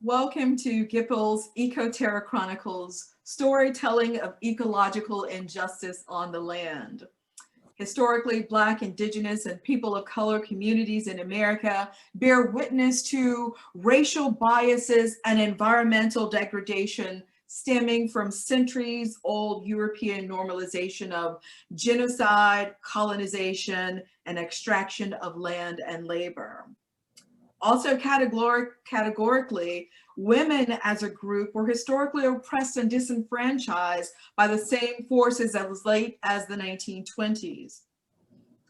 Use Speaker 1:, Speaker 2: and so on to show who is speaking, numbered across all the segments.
Speaker 1: Welcome to GIPL's Eco-Terra Chronicles, storytelling of ecological injustice on the land. Historically, Black, Indigenous, and people of color communities in America bear witness to racial biases and environmental degradation stemming from centuries-old European normalization of genocide, colonization, and extraction of land and labor. Also, categorically, women as a group were historically oppressed and disenfranchised by the same forces as late as the 1920s.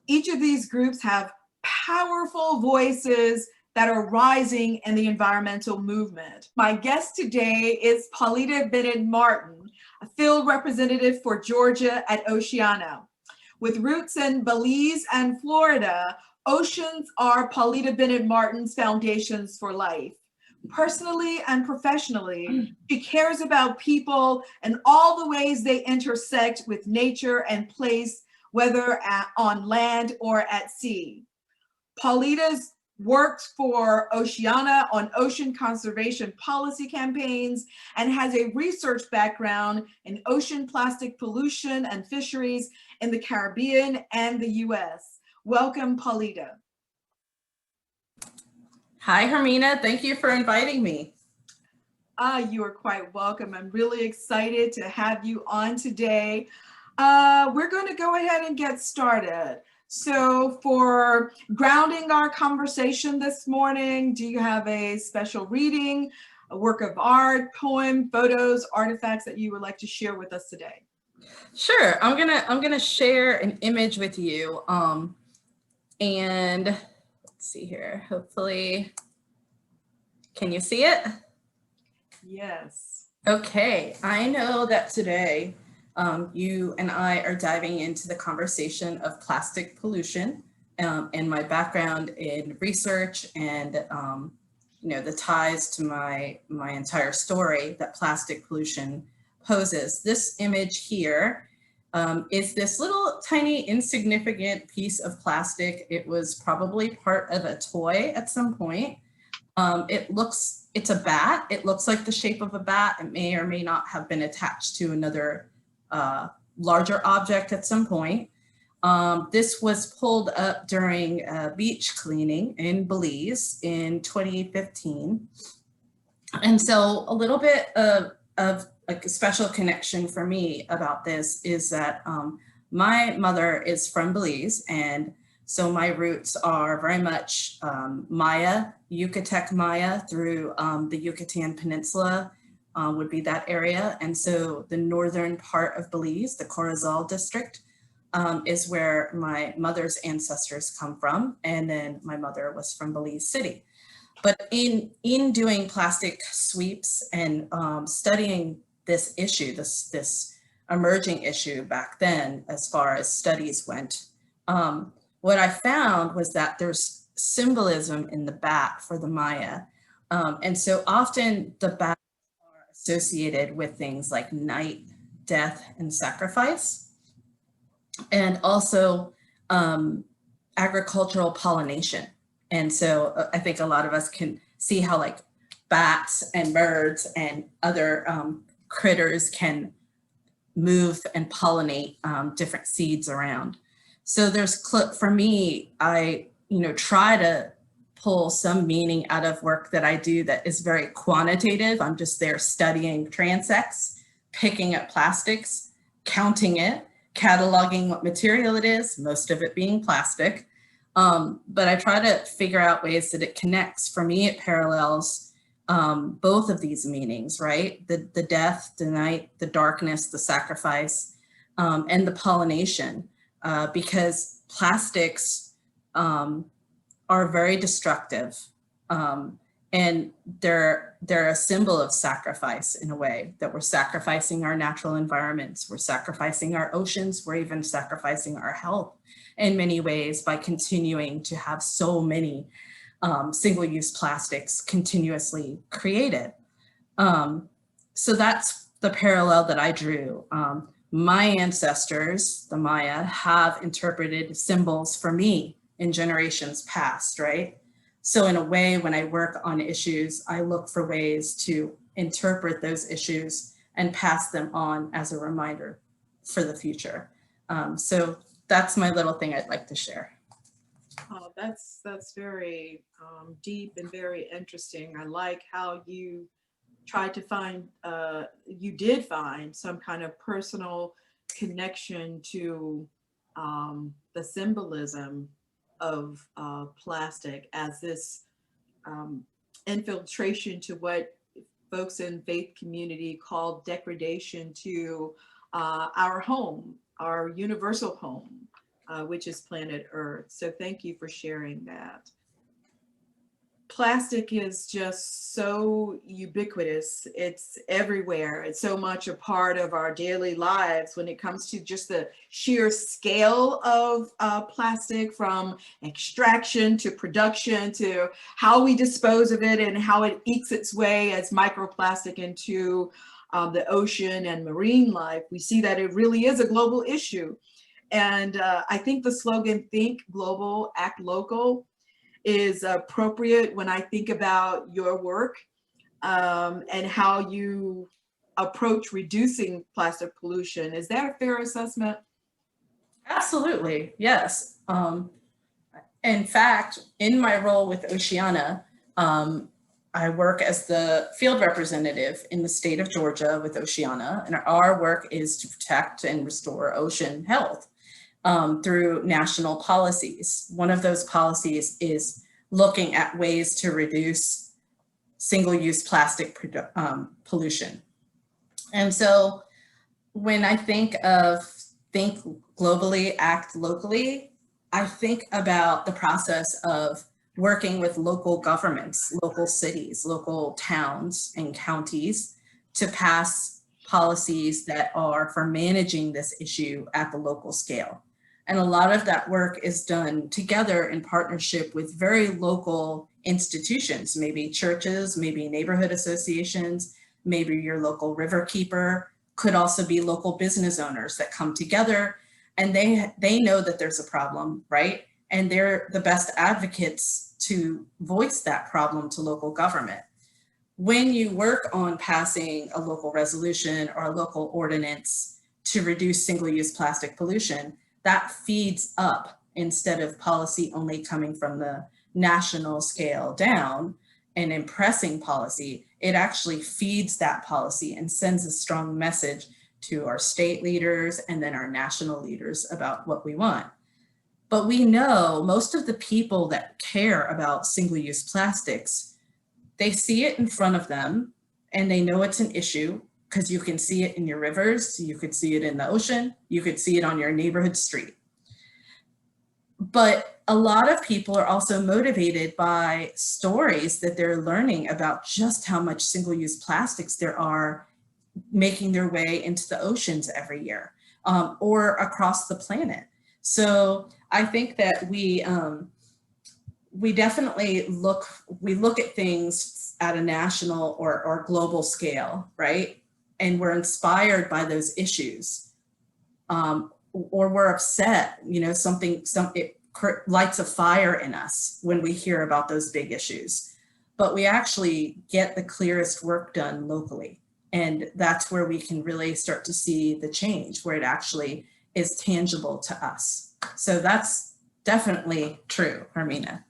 Speaker 1: Each of these groups have powerful voices that are rising in the environmental movement. My guest today is Paulita Bennett-Martin, a field representative for Georgia at Oceana. With roots in Belize and Florida, oceans are Paulita Bennett-Martin's foundations for life. Personally and professionally, she cares about people and all the ways they intersect with nature and place, whether on land or at sea. Paulita's works for Oceana on ocean conservation policy campaigns and has a research background in ocean plastic pollution and fisheries in the Caribbean and the US. Welcome, Paulita.
Speaker 2: Hi, Hermina. Thank you for inviting me.
Speaker 1: You are quite welcome. I'm really excited to have you on today. We're going to go ahead and get started. So for grounding our conversation this morning, do you have a special reading, a work of art, poem, photos, artifacts that you would like to share with us today?
Speaker 2: Sure. I'm gonna share an image with you. And let's see here. Hopefully, can you see it?
Speaker 1: Yes.
Speaker 2: Okay. I know that today you and I are diving into the conversation of plastic pollution and my background in research and the ties to my entire story that plastic pollution poses. This image here is this little tiny insignificant piece of plastic. It was probably part of a toy at some point. It's a bat. It looks like the shape of a bat. It may or may not have been attached to another larger object at some point. This was pulled up during beach cleaning in Belize in 2015. And so a little bit of like a special connection for me about this is that my mother is from Belize, and so my roots are very much Maya, Yucatec Maya through the Yucatan Peninsula would be that area. And so the northern part of Belize, the Corozal district, is where my mother's ancestors come from. And then my mother was from Belize City. But in doing plastic sweeps and studying this issue, this emerging issue back then, as far as studies went, what I found was that there's symbolism in the bat for the Maya. And so often the bats are associated with things like night, death, and sacrifice, and also agricultural pollination. And so I think a lot of us can see how like bats and birds and other critters can move and pollinate different seeds around. So there's, for me, I try to pull some meaning out of work that I do that is very quantitative. I'm just there studying transects, picking up plastics, counting it, cataloging what material it is, most of it being plastic. But I try to figure out ways that it connects. For me, it parallels both of these meanings, right? The death, the night, the darkness, the sacrifice, and the pollination, because plastics are very destructive. And they're a symbol of sacrifice in a way, that we're sacrificing our natural environments, we're sacrificing our oceans, we're even sacrificing our health in many ways by continuing to have so many single-use plastics continuously created. So that's the parallel that I drew. My ancestors, the Maya, have interpreted symbols for me in generations past, right? So in a way, when I work on issues, I look for ways to interpret those issues and pass them on as a reminder for the future. So that's my little thing I'd like to share.
Speaker 1: Oh, that's very deep and very interesting. I like how you tried to find, you did find some kind of personal connection to the symbolism of plastic as this infiltration to what folks in faith community call degradation to our home, our universal home, which is planet Earth. So thank you for sharing that. Plastic is just so ubiquitous. It's everywhere. It's so much a part of our daily lives when it comes to just the sheer scale of plastic, from extraction to production to how we dispose of it and how it ekes its way as microplastic into the ocean and marine life. We see that it really is a global issue. And I think the slogan, think global, act local, is appropriate when I think about your work and how you approach reducing plastic pollution. Is that a fair assessment?
Speaker 2: Absolutely, yes. In fact, in my role with Oceana, I work as the field representative in the state of Georgia with Oceana, and our work is to protect and restore ocean health through national policies. One of those policies is looking at ways to reduce single-use plastic pollution. And so when I think globally, act locally, I think about the process of working with local governments, local cities, local towns and counties to pass policies that are for managing this issue at the local scale. And a lot of that work is done together in partnership with very local institutions, maybe churches, maybe neighborhood associations, maybe your local river keeper, could also be local business owners that come together, and they know that there's a problem, right? And they're the best advocates to voice that problem to local government. When you work on passing a local resolution or a local ordinance to reduce single-use plastic pollution, that feeds up, instead of policy only coming from the national scale down and impressing policy, it actually feeds that policy and sends a strong message to our state leaders and then our national leaders about what we want. But we know most of the people that care about single-use plastics, they see it in front of them and they know it's an issue, because you can see it in your rivers, you could see it in the ocean, you could see it on your neighborhood street. But a lot of people are also motivated by stories that they're learning about just how much single-use plastics there are making their way into the oceans every year, or across the planet. So I think that we definitely look at things at a national or global scale, right? And we're inspired by those issues, or we're upset, it lights a fire in us when we hear about those big issues. But we actually get the clearest work done locally. And that's where we can really start to see the change, where it actually is tangible to us. So that's definitely true, Hermina.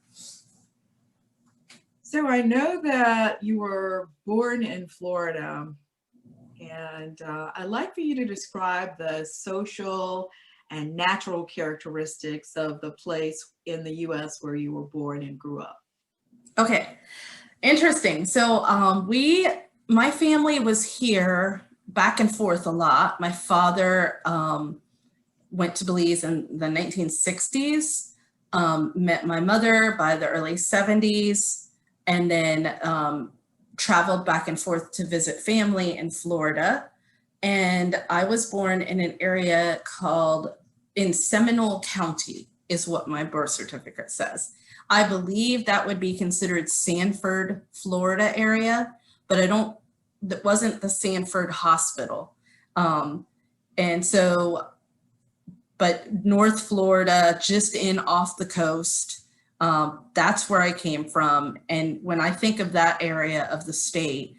Speaker 1: So I know that you were born in Florida, and I'd like for you to describe the social and natural characteristics of the place in the US where you were born and grew up.
Speaker 2: Okay, interesting. So my family was here back and forth a lot. My father went to Belize in the 1960s, met my mother by the early 70s, and then traveled back and forth to visit family in Florida. And I was born in an area called, in Seminole County is what my birth certificate says. I believe that would be considered Sanford, Florida area, but that wasn't the Sanford Hospital. And so, but North Florida, just off the coast, That's where I came from. And when I think of that area of the state,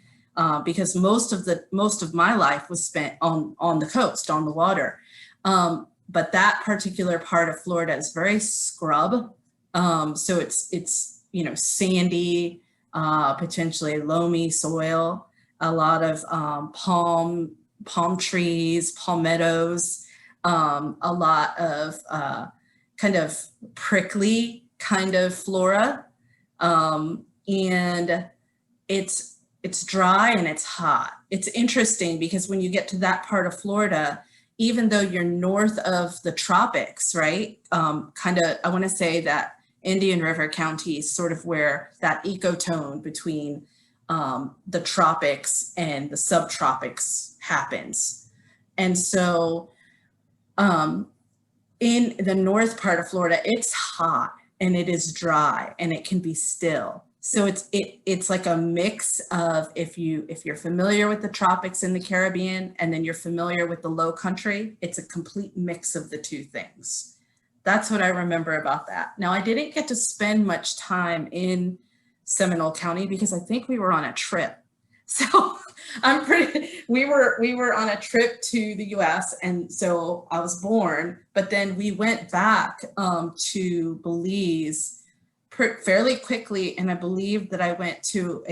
Speaker 2: because most of my life was spent on the coast, on the water. But that particular part of Florida is very scrub. So it's sandy, potentially loamy soil, a lot of palm trees, palmettos, a lot of kind of prickly kind of flora, and it's dry and it's hot. It's interesting because when you get to that part of Florida, even though you're north of the tropics, right? Kind of, I want to say that Indian River County is sort of where that ecotone between the tropics and the subtropics happens. And so in the north part of Florida, it's hot and it is dry and it can be still. So it's like a mix of, if you're familiar with the tropics in the Caribbean and then you're familiar with the low country, it's a complete mix of the two things. That's what I remember about that. Now, I didn't get to spend much time in Seminole County because I think we were on a trip. So we were on a trip to the US, and so I was born, but then we went back to Belize fairly quickly, and I believe that I went to,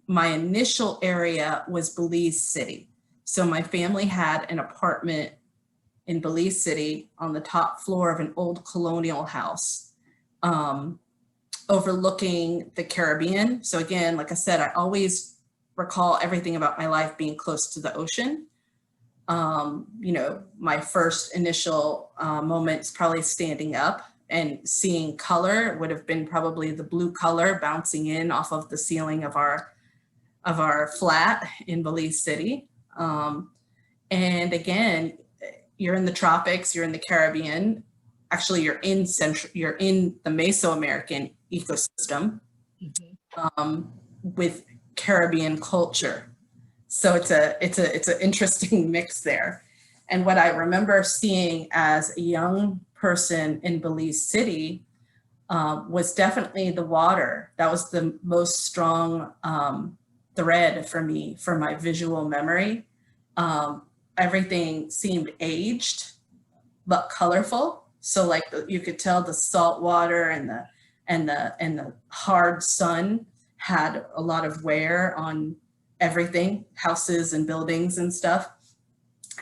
Speaker 2: my initial area was Belize City. So my family had an apartment in Belize City on the top floor of an old colonial house, overlooking the Caribbean. So again, like I said, I always recall everything about my life being close to the ocean. My first initial moments probably standing up and seeing color would have been probably the blue color bouncing in off of the ceiling of our flat in Belize City. And again, you're in the tropics, you're in the Caribbean. Actually, you're in the Mesoamerican ecosystem, with Caribbean culture. So it's an interesting mix there. And what I remember seeing as a young person in Belize City was definitely the water. That was the most strong thread for me, for my visual memory. Everything seemed aged, but colorful. So like you could tell the salt water and the hard sun had a lot of wear on everything, houses and buildings and stuff.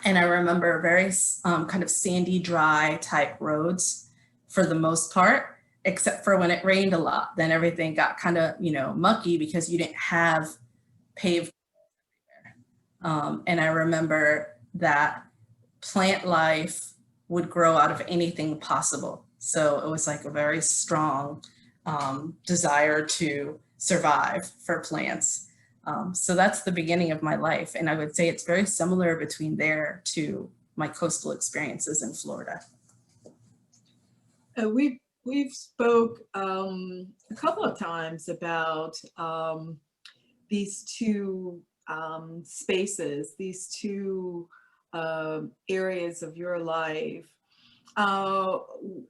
Speaker 2: And I remember very kind of sandy, dry type roads for the most part, except for when it rained a lot. Then everything got kind of, mucky because you didn't have paved everywhere. And I remember that plant life would grow out of anything possible. So it was like a very strong desire to survive for plants. So that's the beginning of my life. And I would say it's very similar between there to my coastal experiences in Florida.
Speaker 1: We've spoke a couple of times about these two spaces, these two areas of your life.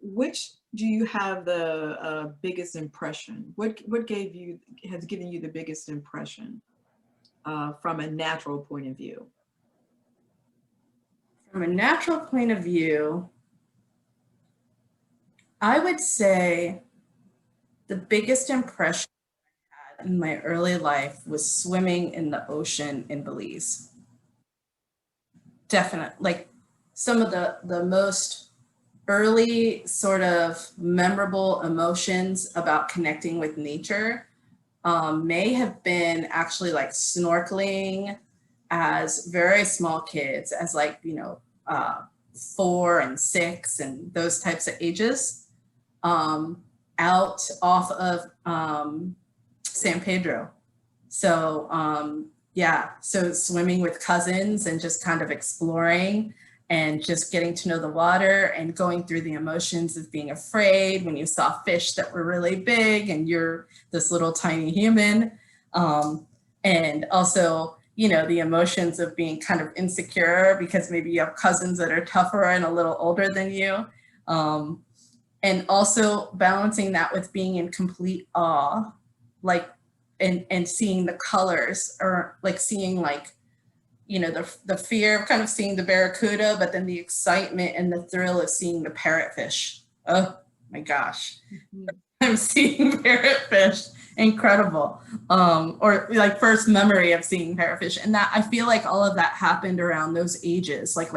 Speaker 1: Which do you have the biggest impression? What has given you the biggest impression from a natural point of view?
Speaker 2: From a natural point of view, I would say the biggest impression I had in my early life was swimming in the ocean in Belize. Definitely, like some of the most early sort of memorable emotions about connecting with nature may have been actually like snorkeling as very small kids, as like, 4 and 6 and those types of ages, out off of San Pedro. So so swimming with cousins and just kind of exploring and just getting to know the water and going through the emotions of being afraid when you saw fish that were really big and you're this little tiny human. And also, the emotions of being kind of insecure because maybe you have cousins that are tougher and a little older than you. and also balancing that with being in complete awe, like, and seeing the colors, or like seeing like, you know, the fear of kind of seeing the barracuda, but then the excitement and the thrill of seeing the parrotfish. Oh my gosh.
Speaker 1: Mhm.
Speaker 2: I'm seeing parrotfish, incredible. Or like first memory of seeing parrotfish. And that, I feel like all of that happened around those ages, like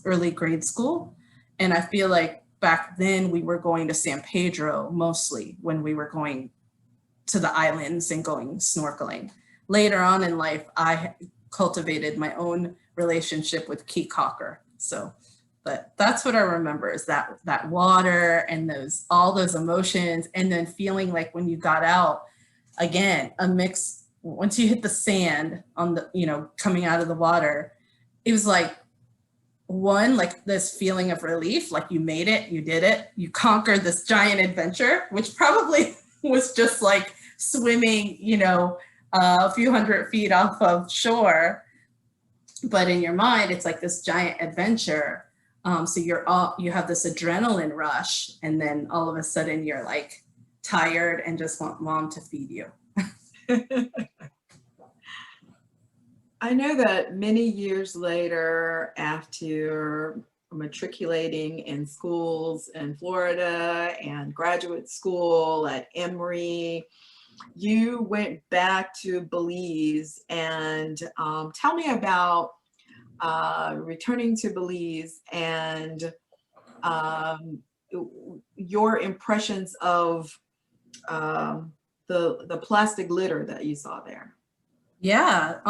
Speaker 2: early grade school. And I feel like back then we were going to San Pedro mostly when we were going to the islands and going snorkeling. Later on in life, I cultivated my own relationship with Key Cocker. So, but that's what I remember, is that water and all those emotions, and then feeling like when you got out, again, a mix, once you hit the sand on the, you know, coming out of the water, it was like, one, like this feeling of relief, like you made it, you did it, you conquered this giant adventure, which probably was just like swimming, you know, a few hundred feet off of shore. But in your mind, it's like this giant adventure. So you have this adrenaline rush, and then all of a sudden you're like tired and just want mom to feed you.
Speaker 1: I know that many years later, after matriculating in schools in Florida and graduate school at Emory, you went back to Belize, and tell me about returning to Belize and your impressions of the plastic litter that you saw there.
Speaker 2: Yeah.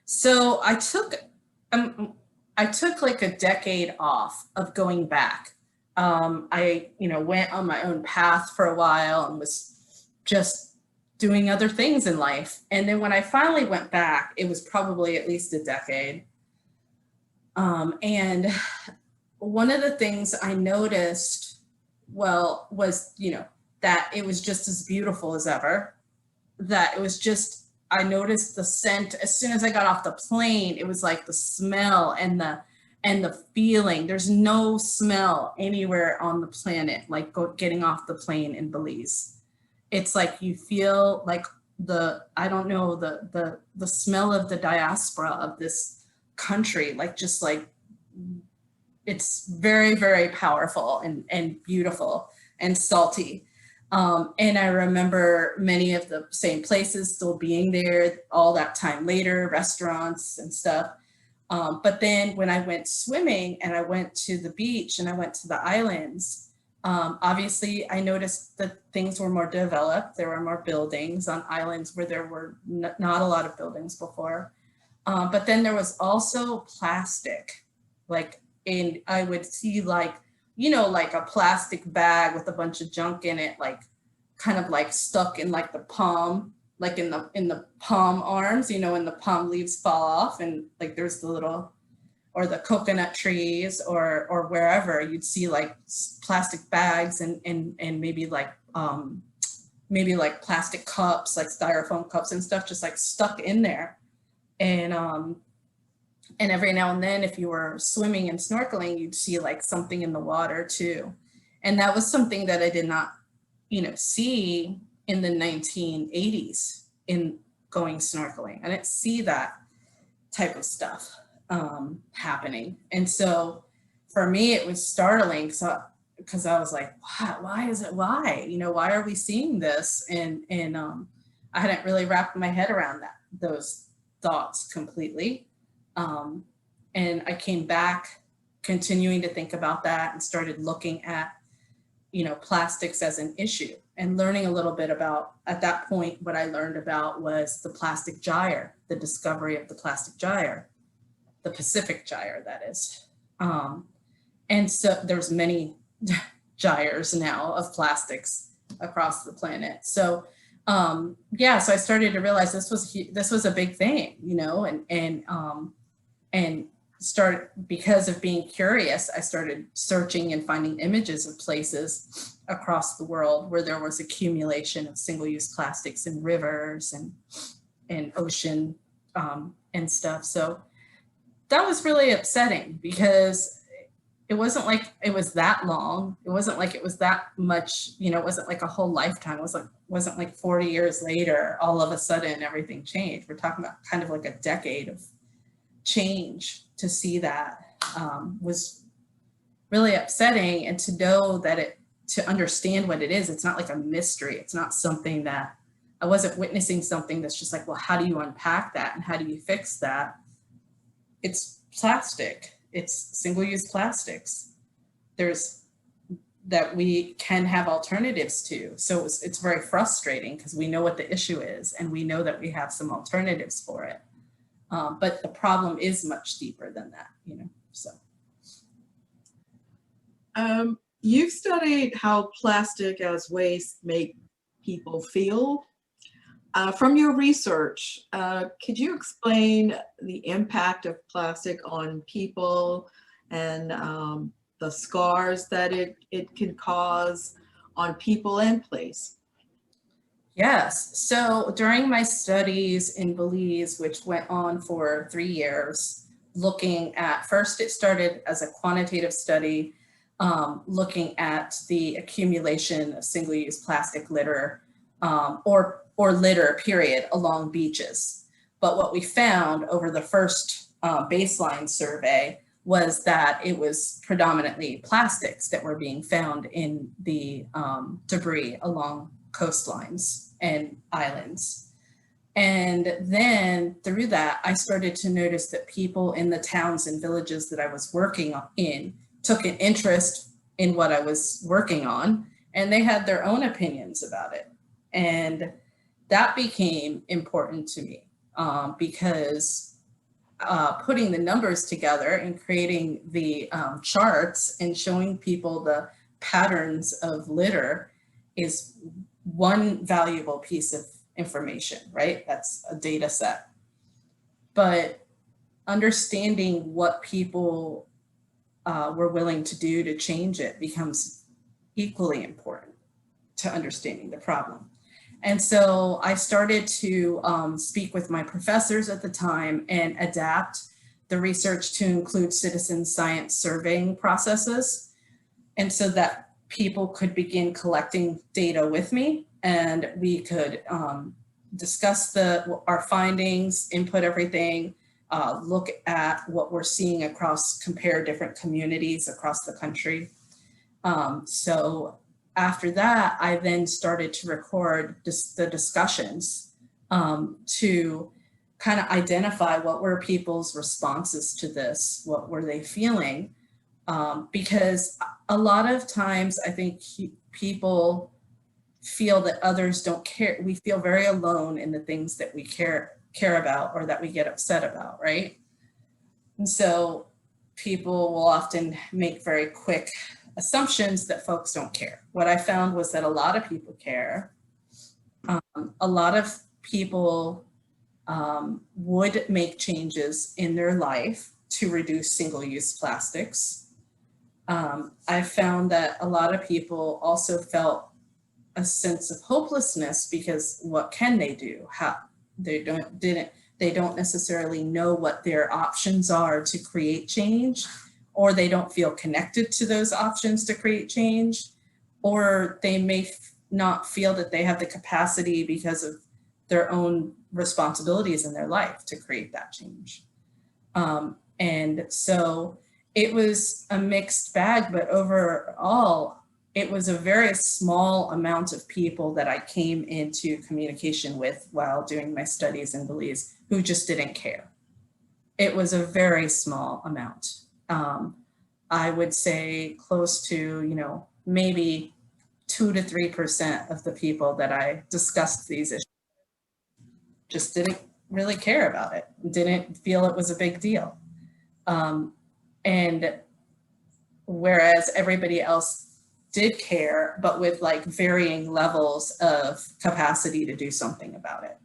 Speaker 2: So I took like a decade off of going back. I, you know, went on my own path for a while and was just doing other things in life. And then when I finally went back, it was probably at least a decade. And one of the things I noticed, well, was, you know, that it was just as beautiful as ever, that it was just, I noticed the scent as soon as I got off the plane. It was like the smell and the feeling. There's no smell anywhere on the planet like getting off the plane in Belize. It's like you feel like I don't know, the smell of the diaspora of this country, like just like, it's very, very powerful and beautiful and salty. And I remember many of the same places still being there all that time later, restaurants and stuff. But then when I went swimming and I went to the beach and I went to the islands, obviously I noticed that things were more developed. There were more buildings on islands where there were not a lot of buildings before. But then there was also plastic, like, and I would see like, you know, like a plastic bag with a bunch of junk in it, like kind of like stuck in like the palm, like in the palm arms, you know, when the palm leaves fall off, and like there's the little, or the coconut trees or wherever, you'd see like plastic bags and maybe like plastic cups, like styrofoam cups and stuff, just like stuck in there. And every now and then, if you were swimming and snorkeling, you'd see like something in the water too. And that was something that I did not, you know, see in the 1980s in going snorkeling. I didn't see that type of stuff happening. And so for me, it was startling because I was like, why is it? Why? You know, why are we seeing this? And I hadn't really wrapped my head around those thoughts completely. And I came back continuing to think about that and started looking at, you know, plastics as an issue and learning a little bit about, at that point, what I learned about was the plastic gyre, the discovery of the plastic gyre, the Pacific gyre, that is. And so there's many gyres now of plastics across the planet. So yeah, so I started to realize this was a big thing, you know, and started, because of being curious, I started searching and finding images of places across the world where there was accumulation of single-use plastics in rivers and ocean and stuff. So that was really upsetting because it wasn't like it was that long. It wasn't like it was that much, you know, it wasn't like a whole lifetime. It wasn't like 40 years later, all of a sudden everything changed. We're talking about kind of like a decade of change. To see that was really upsetting, and to know that to understand what it is, it's not like a mystery. It's not something that I wasn't witnessing something that's just like, well, how do you unpack that and how do you fix that? It's plastic. It's single-use plastics. There's that we can have alternatives to. So it's very frustrating because we know what the issue is and we know that we have some alternatives for it. But the problem is much deeper than that, you know, so.
Speaker 1: You've studied how plastic as waste make people feel. From your research, could you explain the impact of plastic on people and the scars that it can cause on people and place?
Speaker 2: Yes, so during my studies in Belize, which went on for 3 years, looking at, first it started as a quantitative study, looking at the accumulation of single-use plastic litter, or litter period along beaches. But what we found over the first baseline survey was that it was predominantly plastics that were being found in the debris along coastlines and islands. And then through that, I started to notice that people in the towns and villages that I was working in took an interest in what I was working on, and they had their own opinions about it. And that became important to me because putting the numbers together and creating the charts and showing people the patterns of litter is one valuable piece of information, right? That's a data set. But understanding what people were willing to do to change it becomes equally important to understanding the problem. And so I started to speak with my professors at the time and adapt the research to include citizen science surveying processes. And so that people could begin collecting data with me, and we could discuss our findings, input everything, look at what we're seeing across, compare different communities across the country. So after that, I then started to record the discussions to kind of identify what were people's responses to this, what were they feeling, because a lot of times I think people feel that others don't care. We feel very alone in the things that we care about or that we get upset about, right? And so people will often make very quick assumptions that folks don't care. What I found was that a lot of people care. A lot of people would make changes in their life to reduce single-use plastics. I found that a lot of people also felt a sense of hopelessness because what can they do? How they don't necessarily know what their options are to create change, or they don't feel connected to those options to create change, or they may not feel that they have the capacity because of their own responsibilities in their life to create that change. And so it was a mixed bag, but overall, it was a very small amount of people that I came into communication with while doing my studies in Belize who just didn't care. It was a very small amount. I would say close to, maybe 2 to 3% of the people that I discussed these issues just didn't really care about it, didn't feel it was a big deal. And whereas everybody else did care, but with like varying levels of capacity to do something about it.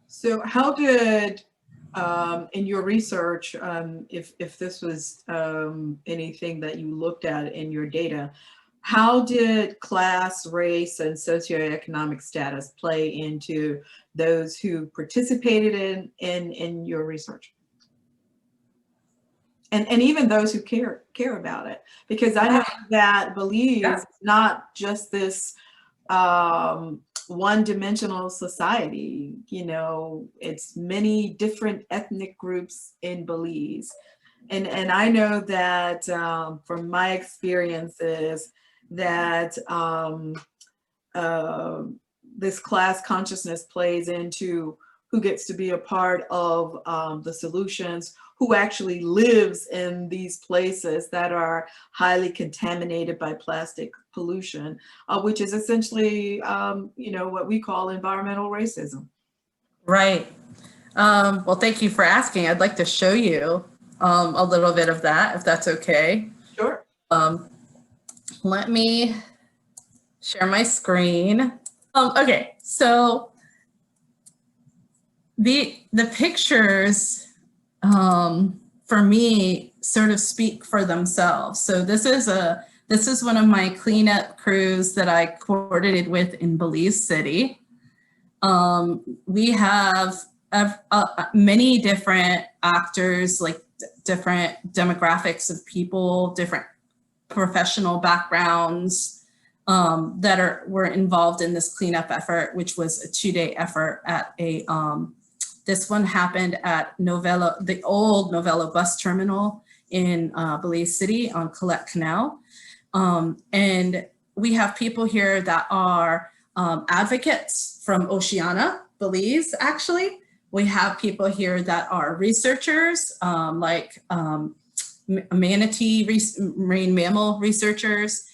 Speaker 1: So how did, in your research, if this was anything that you looked at in your data, how did class, race, and socioeconomic status play into those who participated in your research? and even those who care about it, because I know that Belize is not just this one-dimensional society. You know, it's many different ethnic groups in Belize, and I know that from my experiences that this class consciousness plays into who gets to be a part of the solutions, who actually lives in these places that are highly contaminated by plastic pollution, which is essentially, you know, what we call environmental racism.
Speaker 2: Right. Well, thank you for asking. I'd like to show you a little bit of that, if that's okay.
Speaker 1: Sure.
Speaker 2: Let me share my screen. Okay, so the pictures for me sort of speak for themselves. So this is one of my cleanup crews that I coordinated with in Belize City. We have many different actors, like different demographics of people, different professional backgrounds that were involved in this cleanup effort, which was a 2-day effort at a, this one happened at Novello, the old Novello bus terminal in Belize City on Colette Canal. And we have people here that are advocates from Oceana, Belize, actually. We have people here that are researchers, like manatee, marine mammal researchers.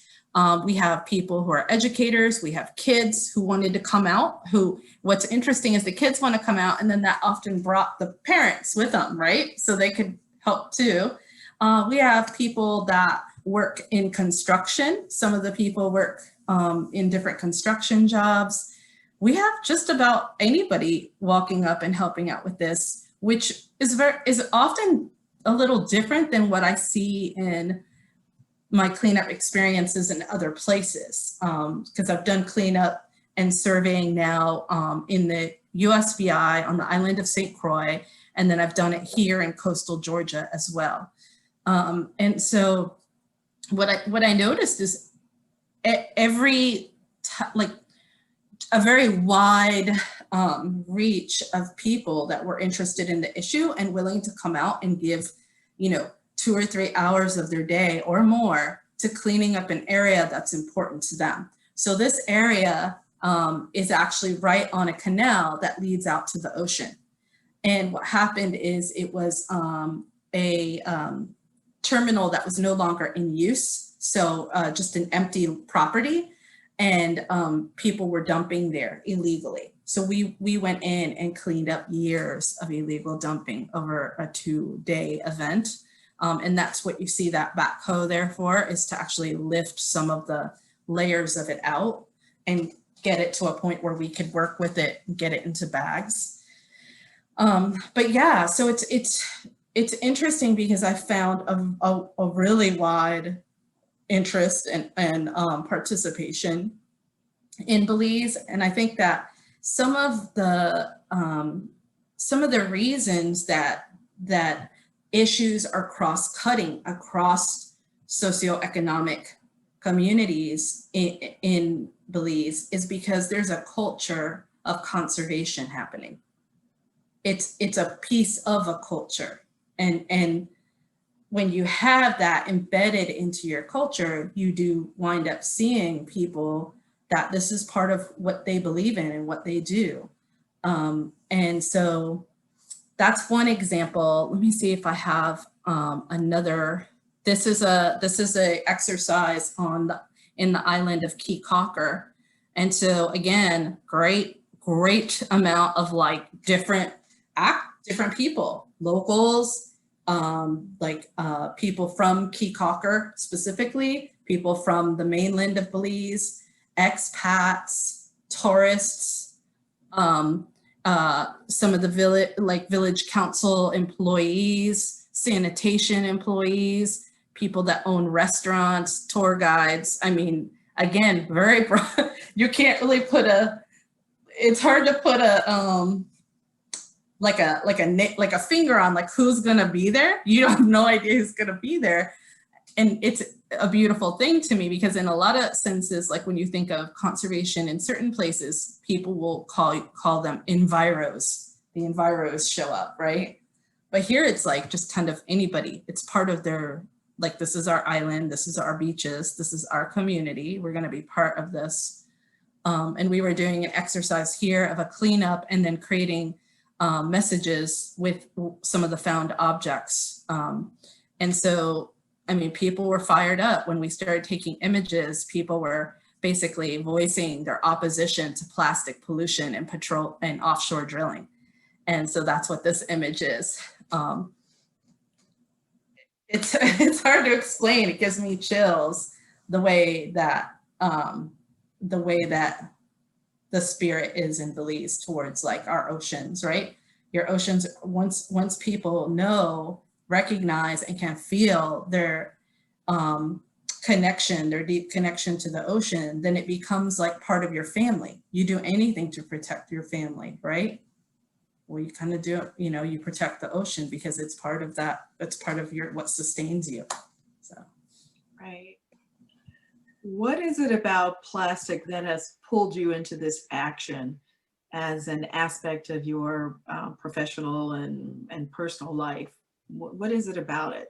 Speaker 2: We have people who are educators. We have kids who wanted to come out, who, what's interesting is the kids want to come out, and then that often brought the parents with them, right? So they could help too. We have people that work in construction. Some of the people work in different construction jobs. We have just about anybody walking up and helping out with this, which is often a little different than what I see in my cleanup experiences in other places, because I've done cleanup and surveying now in the USVI on the island of St. Croix, and then I've done it here in coastal Georgia as well. And so what I noticed is like a very wide reach of people that were interested in the issue and willing to come out and give, you know, 2 or 3 hours of their day or more to cleaning up an area that's important to them. So this area is actually right on a canal that leads out to the ocean. And what happened is it was a terminal that was no longer in use. So just an empty property, and people were dumping there illegally. So we went in and cleaned up years of illegal dumping over a 2-day event. And that's what you see that backhoe there for, is to actually lift some of the layers of it out and get it to a point where we could work with it and get it into bags. But yeah, so it's interesting because I found a really wide interest and participation in Belize. And I think that some of the reasons that issues are cross-cutting across socioeconomic communities in Belize is because there's a culture of conservation happening. It's a piece of a culture. And when you have that embedded into your culture, you do wind up seeing people that this is part of what they believe in and what they do. And so that's one example. Let me see if I have another. This is a exercise in the island of Key Cocker. And so again, great amount of like different people, locals, people from Key Cocker specifically, people from the mainland of Belize, expats, tourists, some of the village council employees, sanitation employees, people that own restaurants, tour guides. I mean, again, very broad. You can't really it's hard to put a like a finger on like who's gonna be there. You have no idea who's gonna be there. And it's a beautiful thing to me, because in a lot of senses, like when you think of conservation in certain places, people will call them enviros. The enviros show up, right? But here it's like just kind of anybody. It's part of their, like, this is our island, this is our beaches, this is our community. We're gonna be part of this. And we were doing an exercise here of a cleanup and then creating messages with some of the found objects. And so, I mean, people were fired up when we started taking images. People were basically voicing their opposition to plastic pollution and petrol and offshore drilling. And so that's what this image is. It's hard to explain. It gives me chills the way that the spirit is in Belize towards like our oceans, right? Your oceans, once people know, recognize, and can feel their connection, their deep connection to the ocean, then it becomes like part of your family. You do anything to protect your family, right? Well, you kind of do it, you know, you protect the ocean because it's part of that, it's part of your, what sustains you, so.
Speaker 1: Right. What is it about plastic that has pulled you into this action as an aspect of your professional and personal life? What is it about it?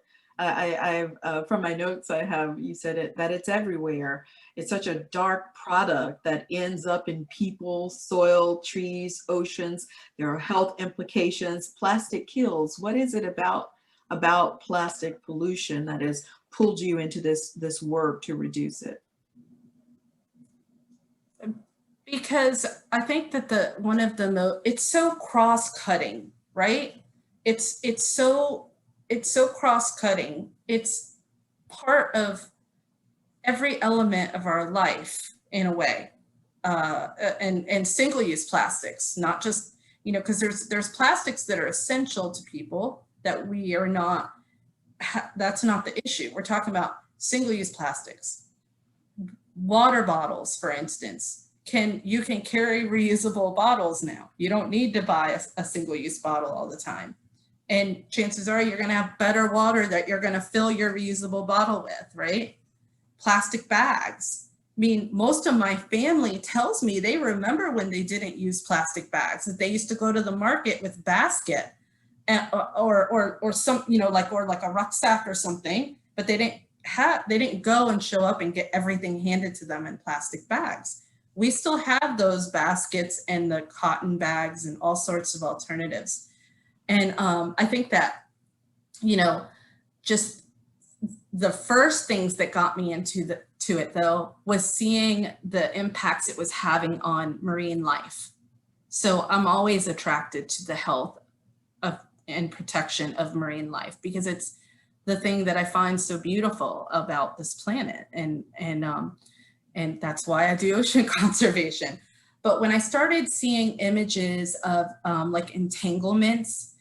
Speaker 1: From my notes, I have, you said it, that it's everywhere. It's such a dark product that ends up in people, soil, trees, oceans. There are health implications. Plastic kills. What is it about plastic pollution that has pulled you into this work to reduce it?
Speaker 2: Because I think that one of the it's so cross-cutting, right? It's so cross-cutting. It's part of every element of our life in a way. And single-use plastics, not just, you know, because there's plastics that are essential to people that we are not, that's not the issue. We're talking about single-use plastics. Water bottles, for instance. You can carry reusable bottles now. You don't need to buy a single-use bottle all the time. And chances are you're gonna have better water that you're gonna fill your reusable bottle with, right? Plastic bags. I mean, most of my family tells me they remember when they didn't use plastic bags, that they used to go to the market with basket and, or some, you know, like a rucksack or something, but they didn't go and show up and get everything handed to them in plastic bags. We still have those baskets and the cotton bags and all sorts of alternatives. And I think that, you know, just the first things that got me into it though, was seeing the impacts it was having on marine life. So I'm always attracted to the health of and protection of marine life, because it's the thing that I find so beautiful about this planet. And that's why I do ocean conservation. But when I started seeing images of like entanglements,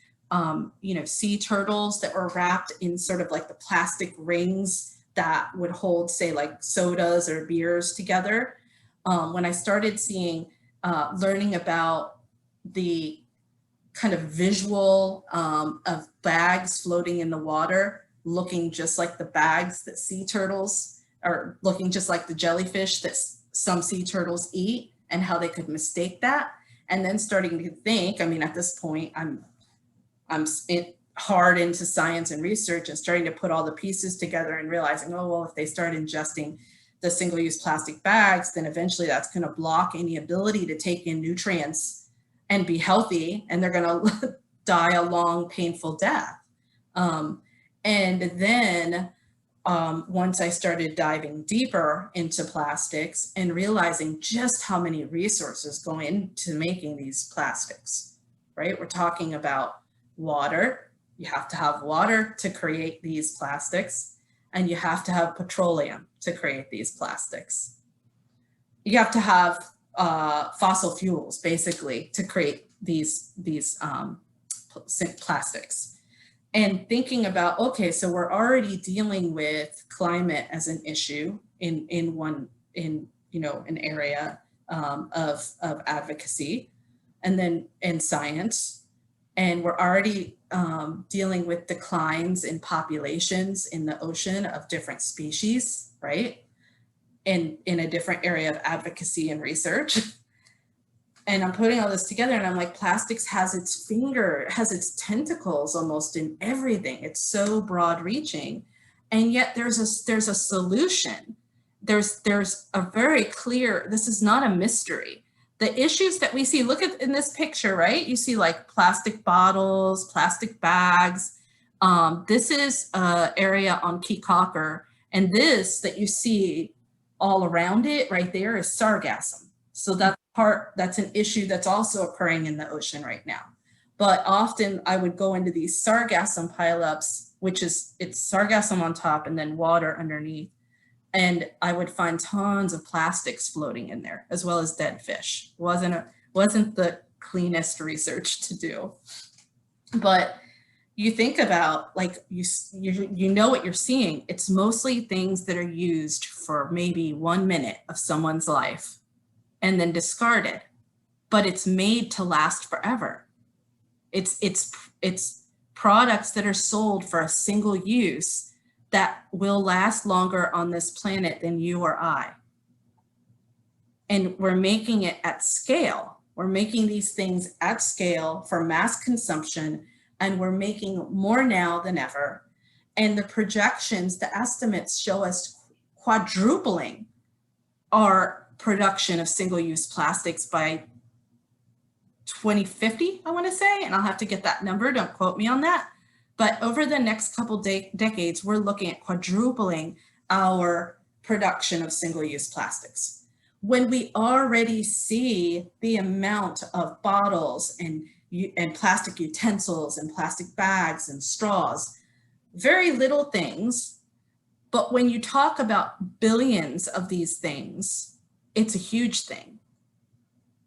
Speaker 2: you know, sea turtles that were wrapped in sort of like the plastic rings that would hold, say, like sodas or beers together. When I started seeing, learning about the kind of visual of bags floating in the water, looking just like the bags that sea turtles, or looking just like the jellyfish that some sea turtles eat, and how they could mistake that. And then starting to think, I mean, at this point, I'm hard into science and research, and starting to put all the pieces together and realizing, oh, well, if they start ingesting the single-use plastic bags, then eventually that's going to block any ability to take in nutrients and be healthy, and they're going to die a long, painful death. And then once I started diving deeper into plastics and realizing just how many resources go into making these plastics, right? We're talking about water. You have to have water to create these plastics, and you have to have petroleum to create these plastics. You have to have fossil fuels, basically, to create these plastics. And thinking about, okay, so we're already dealing with climate as an issue in you know, an area of advocacy, and then in science. And we're already dealing with declines in populations in the ocean of different species, right? And in a different area of advocacy and research. And I'm putting all this together and I'm like, plastics has its tentacles almost in everything. It's so broad reaching. And yet there's a solution. There's a very clear, this is not a mystery. The issues that we see, look at in this picture, right? You see like plastic bottles, plastic bags. This is an area on Key Cocker. And this that you see all around it right there is sargassum. So that's an issue that's also occurring in the ocean right now. But often I would go into these sargassum pileups, it's sargassum on top and then water underneath. And I would find tons of plastics floating in there, as well as dead fish. Wasn't the cleanest research to do. But you think about, like, you know what you're seeing. It's mostly things that are used for maybe 1 minute of someone's life and then discarded, but it's made to last forever. It's products that are sold for a single use that will last longer on this planet than you or I. And we're making it at scale. We're making these things at scale for mass consumption, and we're making more now than ever. And the projections, the estimates show us quadrupling our production of single-use plastics by 2050, I want to say, and I'll have to get that number, don't quote me on that. But over the next couple decades, we're looking at quadrupling our production of single-use plastics. When we already see the amount of bottles and plastic utensils and plastic bags and straws, very little things, but when you talk about billions of these things, it's a huge thing.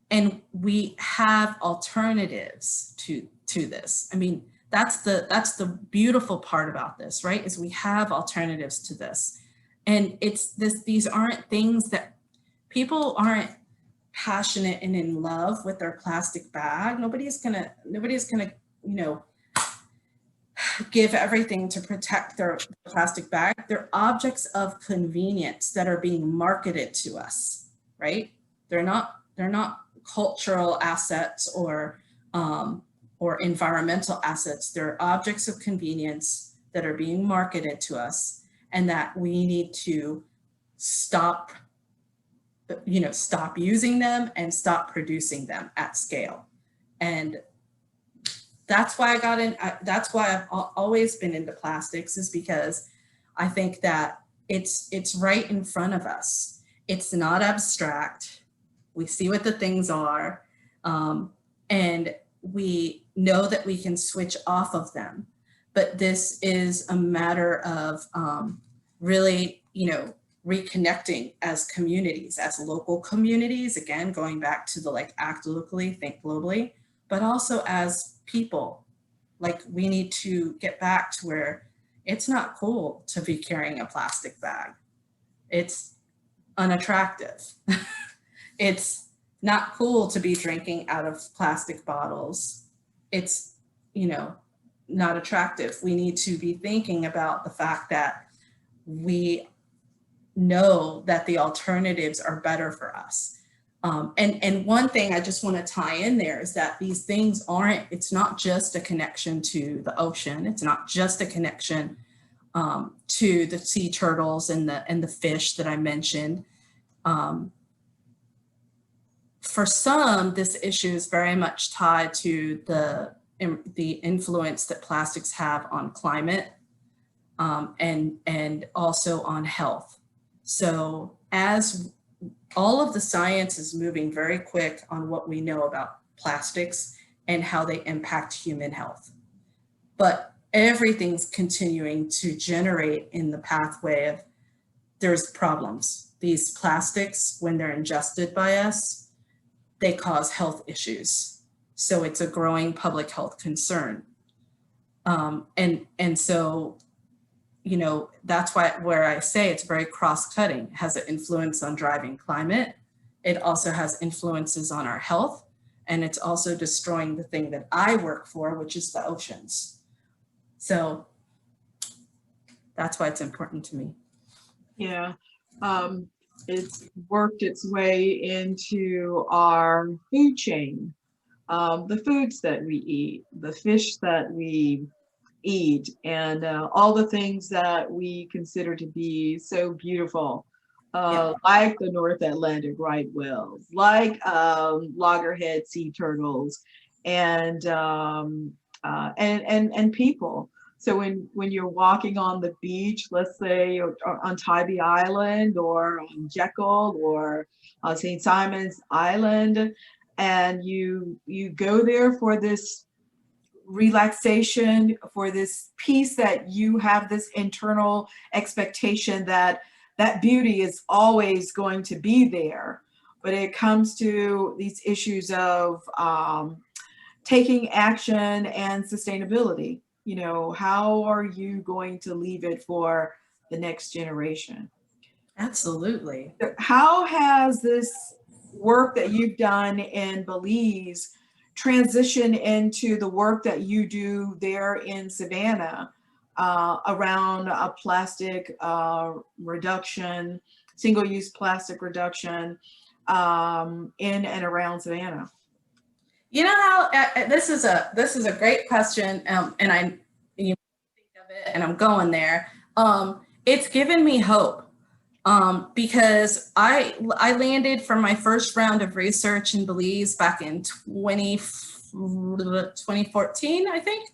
Speaker 2: And we have alternatives to this. I mean, that's the beautiful part about this, right? Is we have alternatives to this. And these aren't things that people aren't passionate and in love with their plastic bag. Nobody's gonna, give everything to protect their plastic bag. They're objects of convenience that are being marketed to us, right? They're not cultural assets or environmental assets. They're objects of convenience that are being marketed to us, and that we need to stop using them and stop producing them at scale. And that's why that's why I've always been into plastics, is because I think that it's right in front of us. It's not abstract. We see what the things are, and we know that we can switch off of them. But this is a matter of really, reconnecting as communities, as local communities, again, going back to the act locally, think globally, but also as people. We need to get back to where it's not cool to be carrying a plastic bag. It's unattractive. It's not cool to be drinking out of plastic bottles. It's, not attractive. We need to be thinking about the fact that we know that the alternatives are better for us. And one thing I just want to tie in there is that these things it's not just a connection to the ocean. It's not just a connection to the sea turtles and the fish that I mentioned. For some, this issue is very much tied to the influence that plastics have on climate and also on health. So as all of the science is moving very quick on what we know about plastics and how they impact human health, but everything's continuing to generate in the pathway of there's problems. These plastics, when they're ingested by us, they cause health issues. So it's a growing public health concern. And so, that's where I say it's very cross-cutting. It has an influence on driving climate. It also has influences on our health. and it's also destroying the thing that I work for, which is the oceans. So that's why it's important to me.
Speaker 1: Yeah, it's worked its way into our food chain. The foods that we eat, the fish that we eat, and all the things that we consider to be so beautiful, like the North Atlantic right whales, like loggerhead sea turtles, and and people. So when you're walking on the beach, let's say or on Tybee Island or on Jekyll or St. Simon's Island, and you go there for this relaxation, for this peace, that you have this internal expectation that that beauty is always going to be there. But it comes to these issues of taking action and sustainability. You know, how are you going to leave it for the next generation?
Speaker 2: Absolutely.
Speaker 1: How has this work that you've done in Belize transition into the work that you do there in Savannah around plastic reduction, single-use plastic reduction in and around Savannah?
Speaker 2: You know how this is a great question, and I think of it, and I'm going there. It's given me hope because I landed from my first round of research in Belize back in 2014, I think.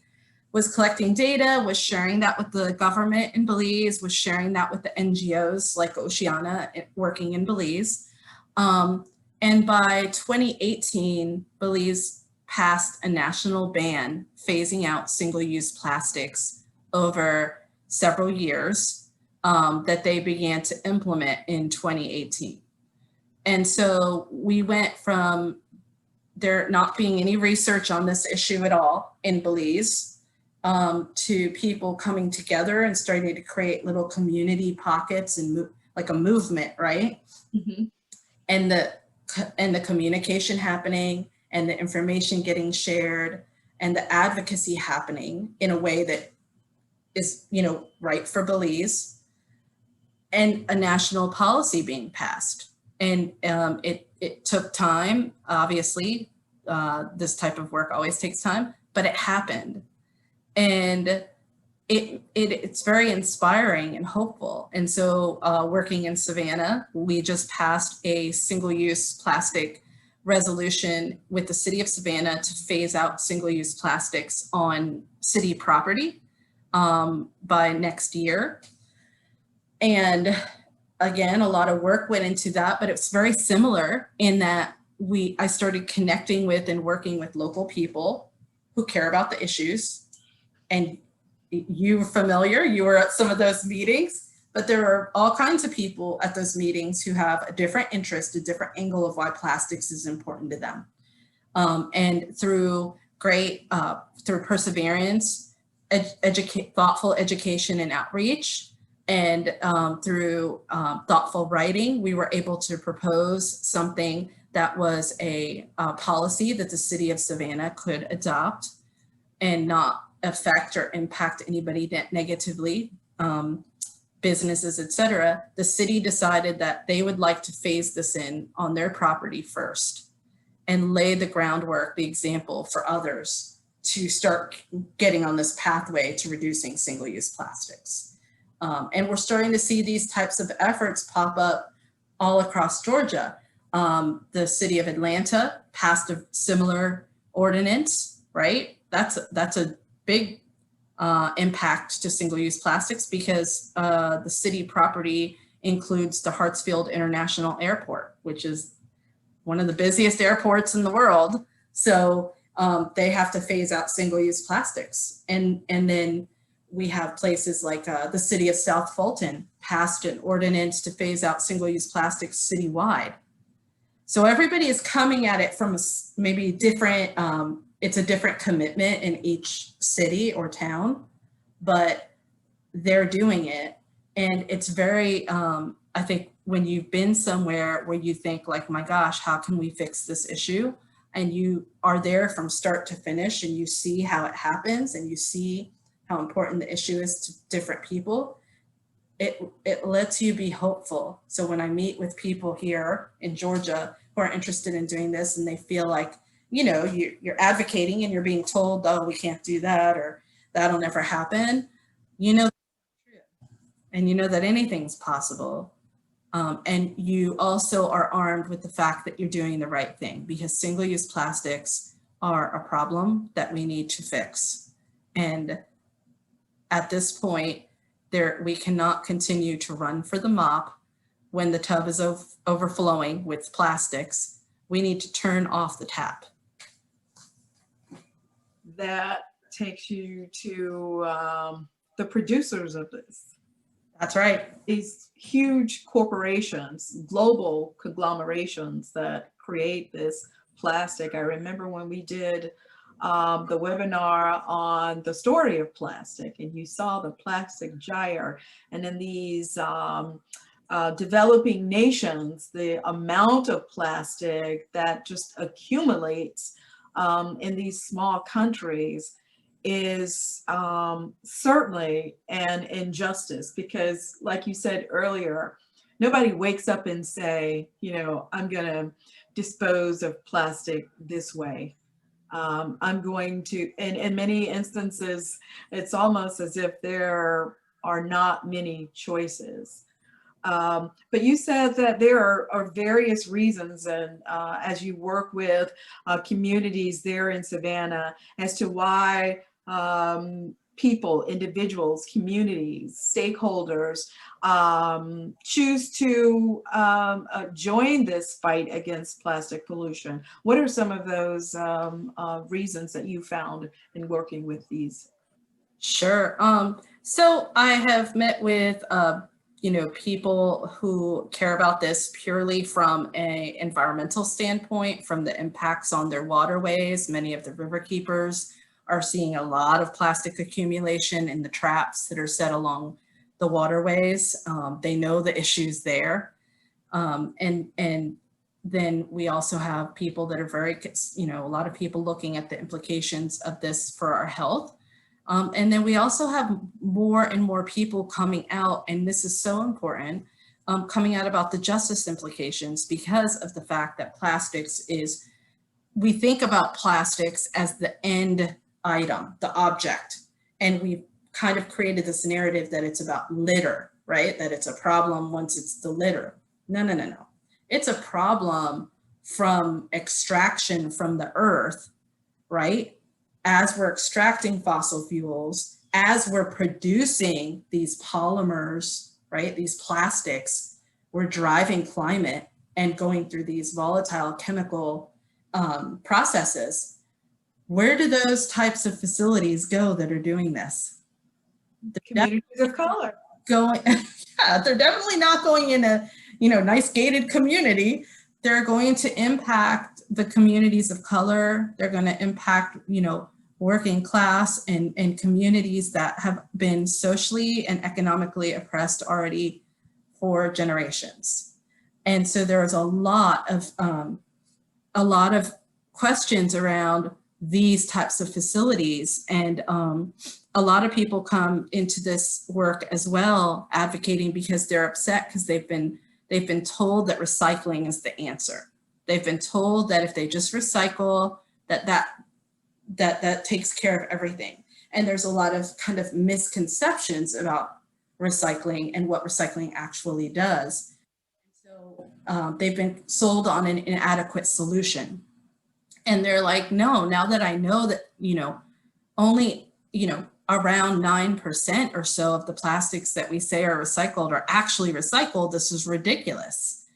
Speaker 2: Was collecting data, was sharing that with the government in Belize, was sharing that with the NGOs like Oceana working in Belize. And by 2018, Belize passed a national ban phasing out single-use plastics over several years that they began to implement in 2018. And so we went from there not being any research on this issue at all in Belize to people coming together and starting to create little community pockets and like a movement, right?
Speaker 1: Mm-hmm.
Speaker 2: And the communication happening and the information getting shared and the advocacy happening in a way that is, you know, right for Belize, and a national policy being passed. And it took time, obviously. This type of work always takes time, but it happened. And it's very inspiring and hopeful. And so working in Savannah, we just passed a single-use plastic resolution with the city of Savannah to phase out single-use plastics on city property by next year. And again, a lot of work went into that, but it's very similar in that I started connecting with and working with local people who care about the issues. And you were familiar, you were at some of those meetings, but there are all kinds of people at those meetings who have a different interest, a different angle of why plastics is important to them. And through through perseverance, thoughtful education and outreach, and through thoughtful writing, we were able to propose something that was a policy that the city of Savannah could adopt and not affect or impact anybody negatively, businesses, etc. The city decided that they would like to phase this in on their property first and lay the groundwork, the example for others to start getting on this pathway to reducing single-use plastics. And we're starting to see these types of efforts pop up all across Georgia. The city of Atlanta passed a similar ordinance, right? That's a big impact to single-use plastics because the city property includes the Hartsfield International Airport, which is one of the busiest airports in the world. So they have to phase out single-use plastics. And then we have places like the city of South Fulton passed an ordinance to phase out single-use plastics citywide. So everybody is coming at it from maybe different, it's a different commitment in each city or town, but they're doing it. And it's very, I think when you've been somewhere where you think like, my gosh, how can we fix this issue? and you are there from start to finish, and you see how it happens, and you see how important the issue is to different people, it lets you be hopeful. So when I meet with people here in Georgia who are interested in doing this, and they feel like, you know, you're advocating and you're being told, oh, we can't do that, or that'll never happen, you know, and you know that anything's possible. And you also are armed with the fact that you're doing the right thing, because single-use plastics are a problem that we need to fix. And at this point, we cannot continue to run for the mop when the tub is overflowing with plastics. We need to turn off the tap.
Speaker 1: That takes you to the producers of this.
Speaker 2: That's right.
Speaker 1: These huge corporations, global conglomerations that create this plastic. I remember when we did the webinar on the story of plastic, and you saw the plastic gyre, and in these developing nations, the amount of plastic that just accumulates in these small countries is certainly an injustice, because like you said earlier, nobody wakes up and say, you know, I'm gonna dispose of plastic this way. I'm going to, and in many instances, it's almost as if there are not many choices. But you said that there are various reasons, and as you work with communities there in Savannah, as to why people, individuals, communities, stakeholders choose to join this fight against plastic pollution. What are some of those reasons that you found in working with these?
Speaker 2: Sure. So I have met with you know, people who care about this purely from an environmental standpoint, from the impacts on their waterways. Many of the river keepers are seeing a lot of plastic accumulation in the traps that are set along the waterways. They know the issues there. And then we also have people that are very, you know, a lot of people looking at the implications of this for our health. And then we also have more and more people coming out, and this is so important, coming out about the justice implications, because of the fact that plastics is, we think about plastics as the end item, the object, and we've kind of created this narrative that it's about litter, right? That it's a problem once it's the litter. No, no, no, no. It's a problem from extraction from the earth, right? As we're extracting fossil fuels, as we're producing these polymers, right, these plastics, we're driving climate and going through these volatile chemical processes. Where do those types of facilities go that are doing this?
Speaker 1: Communities of color.
Speaker 2: Yeah, they're definitely not going in a, you know, nice gated community. They're going to impact the communities of color. They're going to impact, you know, working class and communities that have been socially and economically oppressed already for generations. And so there's a lot of questions around these types of facilities. And a lot of people come into this work as well, advocating because they're upset because they've been told that recycling is the answer. They've been told that if they just recycle, that takes care of everything. And there's a lot of kind of misconceptions about recycling and what recycling actually does. So they've been sold on an inadequate solution. And they're like, no, now that I know that, you know, only, you know, around 9% or so of the plastics that we say are recycled are actually recycled, this is ridiculous.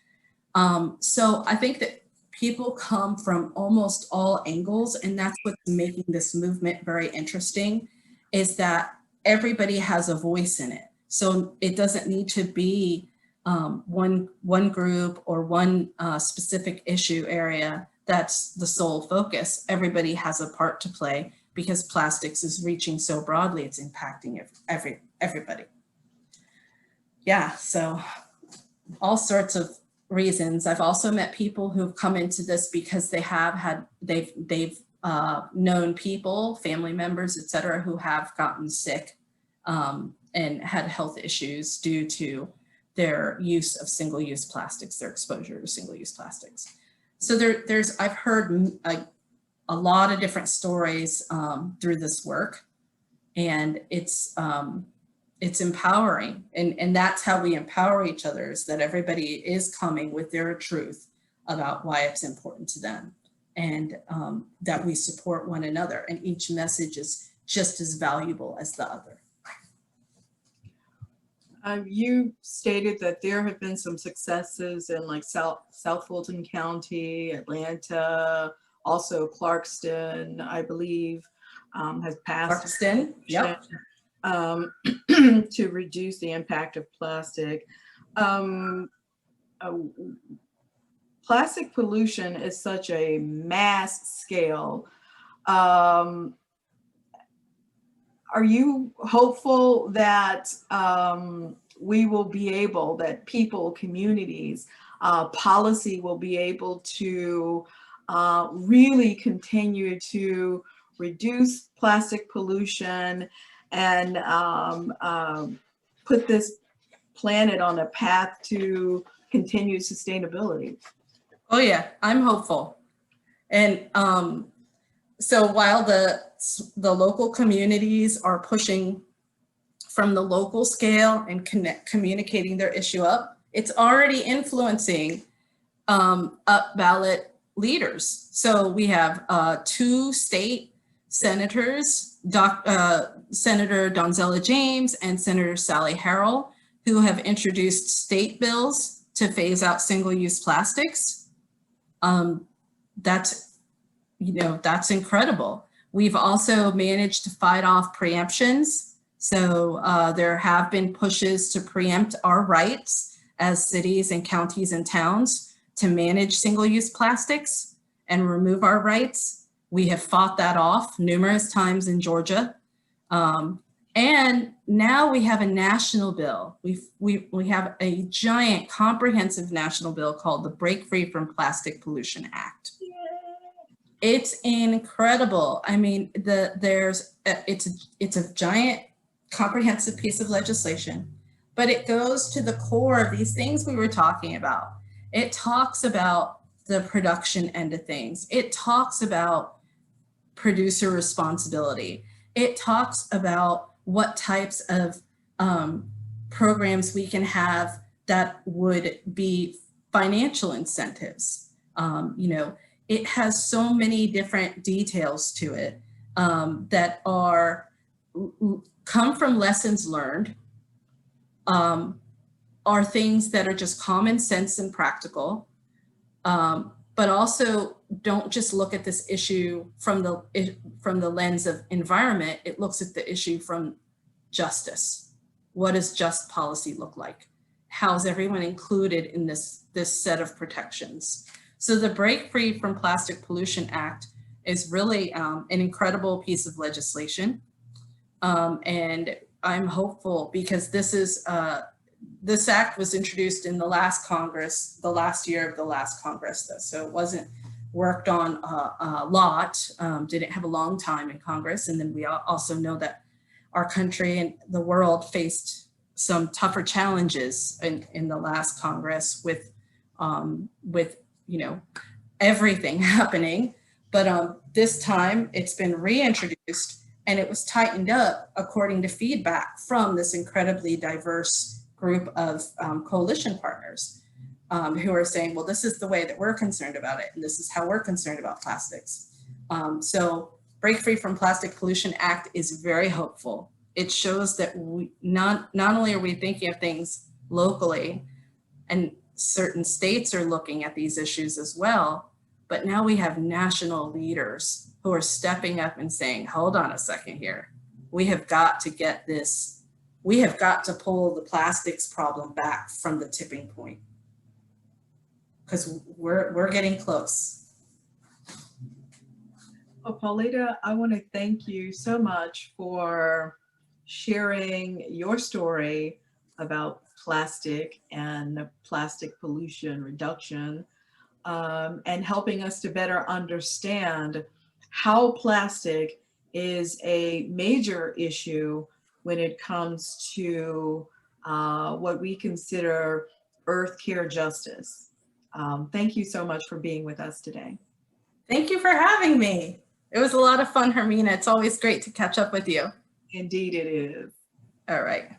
Speaker 2: So I think that people come from almost all angles, and that's what's making this movement very interesting, is that everybody has a voice in it. So it doesn't need to be one group or one specific issue area that's the sole focus. Everybody has a part to play because plastics is reaching so broadly, it's impacting everybody. Yeah, so all sorts of reasons. I've also met people who've come into this because they've known people, family members, et cetera, who have gotten sick and had health issues due to their use of single-use plastics, their exposure to single-use plastics. So I've heard a lot of different stories through this work, and it's empowering, and that's how we empower each other, is that everybody is coming with their truth about why it's important to them, and that we support one another, and each message is just as valuable as the other.
Speaker 1: You stated that there have been some successes in like South Fulton County, Atlanta, also Clarkston, I believe, has passed
Speaker 2: Clarkston, yep.
Speaker 1: To reduce the impact of plastic. Plastic pollution is such a mass scale. Are you hopeful that we will be able, that people, communities, policy will be able to really continue to reduce plastic pollution and put this planet on a path to continued sustainability?
Speaker 2: Oh yeah, I'm hopeful. And so while the local communities are pushing from the local scale and communicating their issue up, it's already influencing up ballot leaders. So we have 2 state senators, Senator Donzella James and Senator Sally Harrell, who have introduced state bills to phase out single-use plastics. That's incredible. We've also managed to fight off preemptions. So there have been pushes to preempt our rights as cities and counties and towns to manage single-use plastics and remove our rights. We have fought that off numerous times in Georgia. And now we have a national bill. We have a giant comprehensive national bill called the Break Free from Plastic Pollution Act. It's incredible. I mean, it's a giant comprehensive piece of legislation, but it goes to the core of these things we were talking about. It talks about the production end of things. It talks about producer responsibility. It talks about what types of programs we can have that would be financial incentives. It has so many different details to it that come from lessons learned, are things that are just common sense and practical, but also don't just look at this issue from the lens of environment. It looks at the issue from justice. What does just policy look like? How's everyone included in this set of protections? So the Break Free from Plastic Pollution Act is really an incredible piece of legislation. And I'm hopeful because this act was introduced in the last Congress, the last year of the last Congress, though. So it wasn't worked on a lot, didn't have a long time in Congress. And then we also know that our country and the world faced some tougher challenges in the last Congress with everything happening. But this time it's been reintroduced and it was tightened up according to feedback from this incredibly diverse group of coalition partners who are saying, well, this is the way that we're concerned about it, and this is how we're concerned about plastics. So Break Free from Plastic Pollution Act is very hopeful. It shows that we not only are we thinking of things locally, and certain states are looking at these issues as well, but now we have national leaders who are stepping up and saying, hold on a second here. We have got to get this, we have got to pull the plastics problem back from the tipping point because we're getting close.
Speaker 1: Well, Paulita, I want to thank you so much for sharing your story about plastic and plastic pollution reduction, and helping us to better understand how plastic is a major issue when it comes to what we consider earth care justice. Thank you so much for being with us today.
Speaker 2: Thank you for having me. It was a lot of fun, Hermina. It's always great to catch up with you.
Speaker 1: Indeed it is.
Speaker 2: All right.